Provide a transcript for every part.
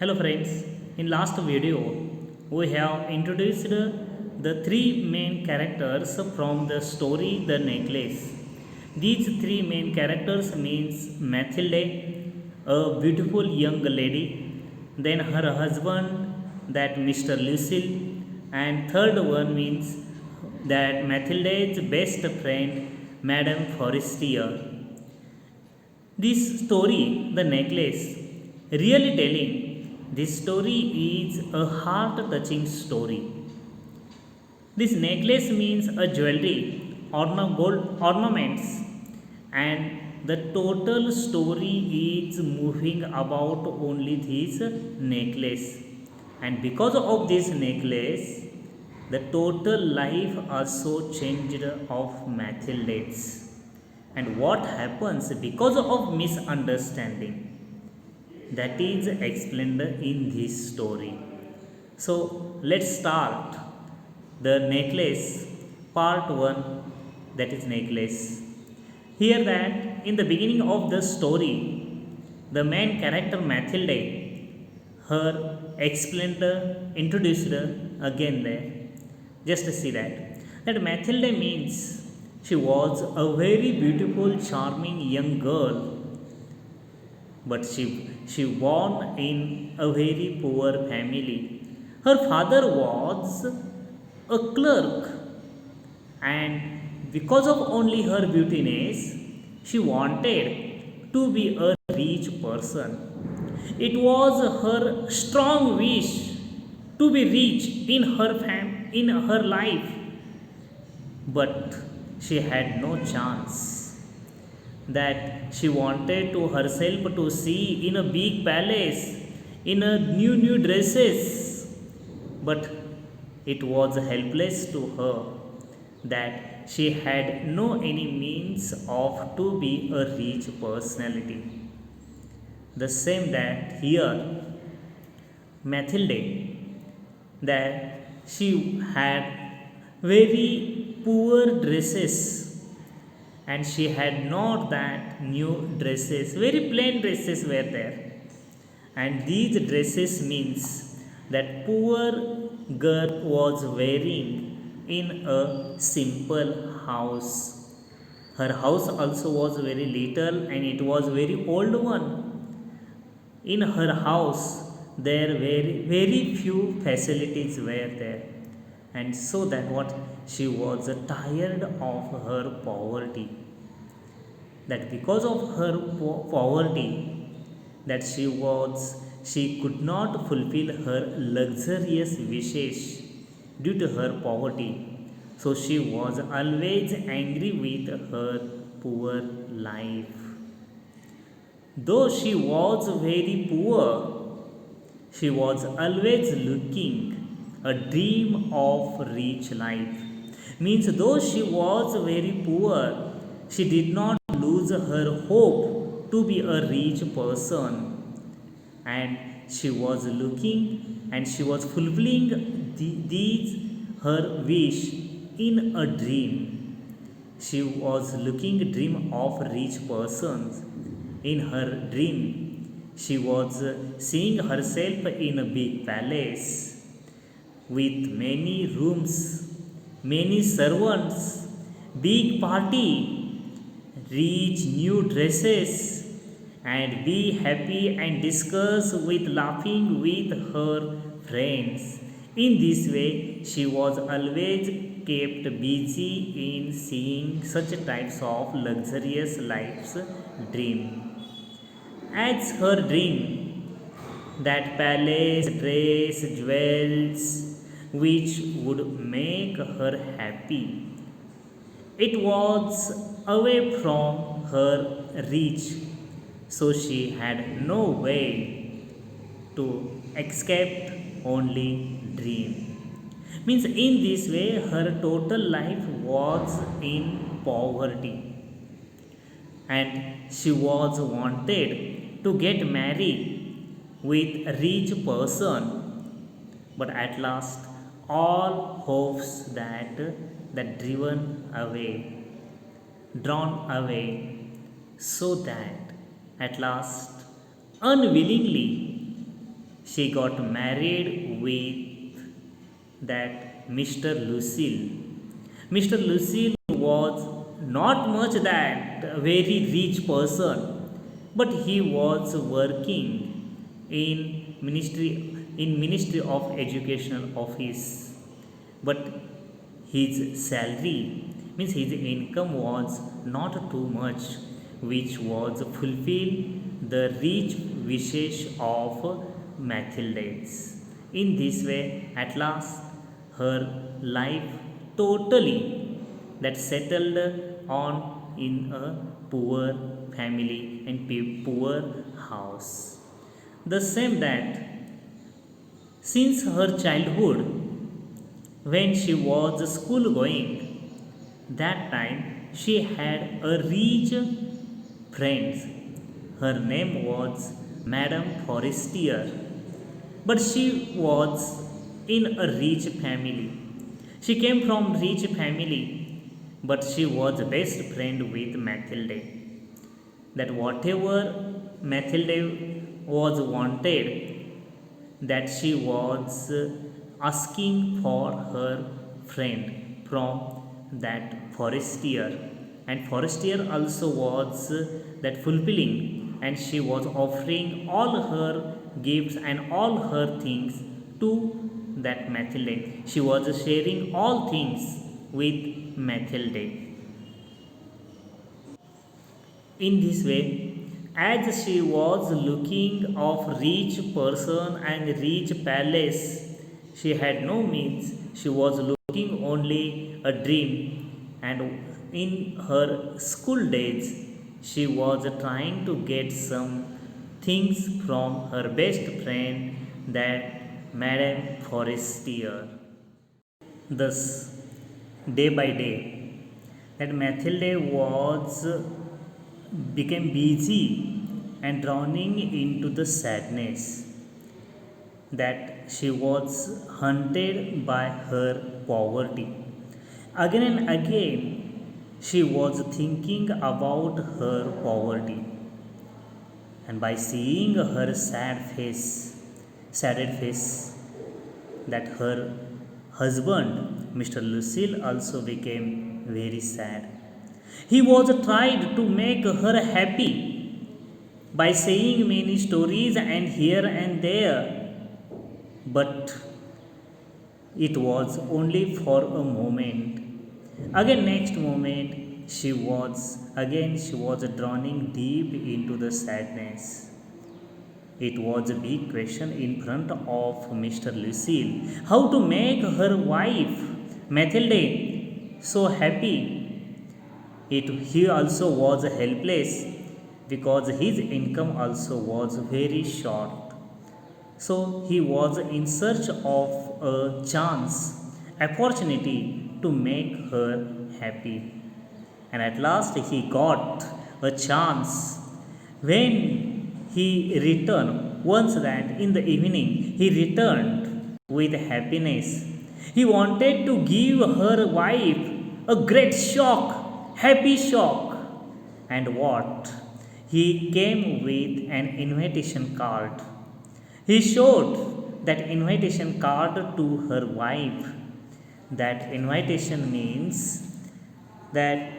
Hello friends, in last video we have introduced the three main characters from the story The Necklace. These three main characters means Mathilde, a beautiful young lady, then her husband that Mr. Lucille, and third one means that Mathilde's best friend Madame Forestier. This story, The Necklace, really telling this story is a heart touching story. This necklace means a jewelry, gold ornaments, and the total story is moving about only this necklace. And because of this necklace, the total life also changed of Mathilde's. And what happens because of misunderstanding, that is explained in this story. So let's start the necklace part 1, that is necklace. Here that in the beginning of the story, the main character Mathilde, her explained, introduced again there. Just see that Mathilde means she was a very beautiful, charming young girl, but she born in a very poor family. Her father was a clerk, and because of only her beautiness, she wanted to be a rich person. It was her strong wish to be rich in her life, but she had no chance. That she wanted to herself to see in a big palace, in a new dresses, but it was helpless to her that she had no any means of to be a rich personality. The same that here Mathilde, that she had very poor dresses, and she had not that new dresses, very plain dresses were there. And these dresses means that poor girl was wearing in a simple house. Her house also was very little, and it was very old one. In her house there were very few facilities were there, and so that what she was tired of her poverty, that because of her poverty, that she could not fulfill her luxurious wishes due to her poverty. So she was always angry with her poor life. Though she was very poor, she was always looking a dream of rich life. Means though she was very poor, she did not lose her hope to be a rich person, and she was looking and she was fulfilling these her wish in a dream. She was looking a dream of rich persons. In her dream, she was seeing herself in a big palace with many rooms, many servants, big party, rich new dresses, and be happy and discuss with laughing with her friends. In this way, she was always kept busy in seeing such types of luxurious life's dream. As her dream, that palace, dress, jewels, which would make her happy, it was away from her reach, so she had no way to escape, only dream. Means in this way her total life was in poverty, and she was wanted to get married with a rich person, but at last all hopes that driven away, drawn away, so that at last unwillingly she got married with that Mr. Lucille. Mr. Lucille was not much that very rich person, but he was working in Ministry of Educational Office. But his salary means his income was not too much, which was fulfill the rich wishes of Mathildes. In this way, at last, her life totally that settled on in a poor family and poor house. The same that since her childhood, when she was school going, that time she had a rich friend. Her name was Madame Forestier, but she was in a rich family. She came from rich family, but she was best friend with Mathilde. That whatever Mathilde was wanted, that she was asking for her friend from that Forestier, and Forestier also was that fulfilling, and she was offering all her gifts and all her things to that Mathilde. She was sharing all things with Mathilde. In this way, as she was looking of rich person and rich palace, she had no means. She was looking only a dream, and in her school days, she was trying to get some things from her best friend, that Madame Forestier. Thus, day by day, that Mathilde was became busy and drowning into the sadness, that she was haunted by her poverty. Again and again, she was thinking about her poverty, and by seeing her saddened face, that her husband, Mr. Lucille, also became very sad. He was tried to make her happy by saying many stories and here and there, but it was only for a moment. Again, next moment, she was drowning deep into the sadness. It was a big question in front of Mr. Lucille, how to make her wife Mathilde so happy. He also was helpless because his income also was very short. So he was in search of a chance, opportunity to make her happy. And at last he got a chance when he returned. Once that in the evening he returned with happiness. He wanted to give her wife a great shock, happy shock. And what? He came with an invitation card. He showed that invitation card to her wife. That invitation means that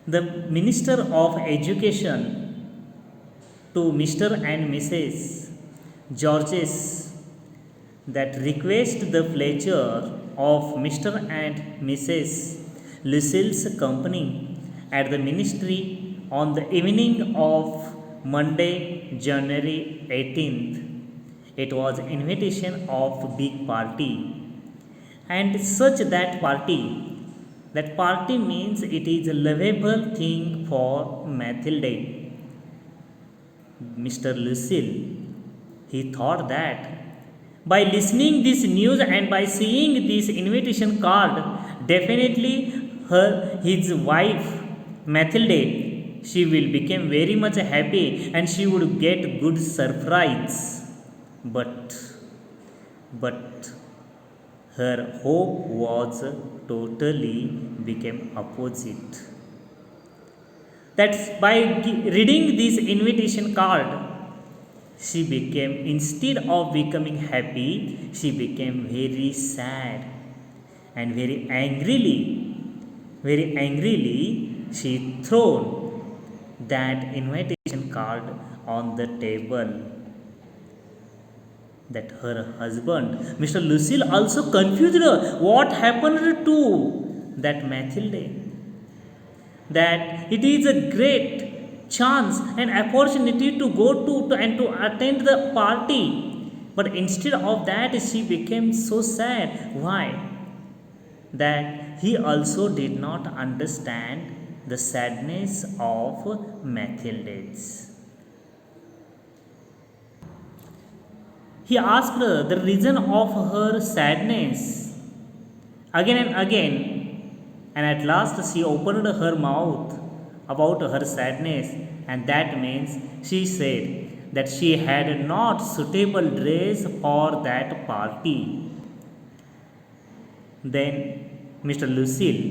the Minister of Education to Mr. and Mrs. Georges, that request the pleasure of Mr. and Mrs. Lucille's company at the ministry on the evening of Monday, January 18th. It was invitation of big party, and such that party means it is a lovable thing for Mathilde. Mr. Lucille, he thought that by listening this news and by seeing this invitation card, definitely his wife Mathilde, she will become very much happy and she would get good surprise. But her hope was totally became opposite. That's by reading this invitation card, she became, instead of becoming happy, she became very sad, and very angrily, she thrown that invitation card on the table. That her husband, Mr. Lucille, also confused her. What happened to that Mathilde? That it is a great chance and opportunity to go to and to attend the party. But instead of that, she became so sad. Why? That he also did not understand the sadness of Mathilde's. He asked her the reason of her sadness again and again, and at last she opened her mouth about her sadness, and that means she said that she had not suitable dress for that party. Then Mr. Lucille,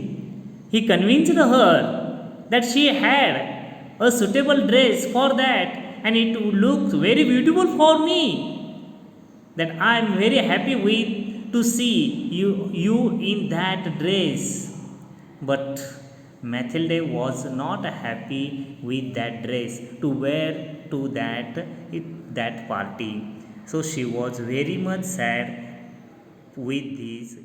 he convinced her that she had a suitable dress for that, and it looks very beautiful for me, that I am very happy with to see you in that dress. But Mathilde was not happy with that dress to wear to that party. So she was very much sad with this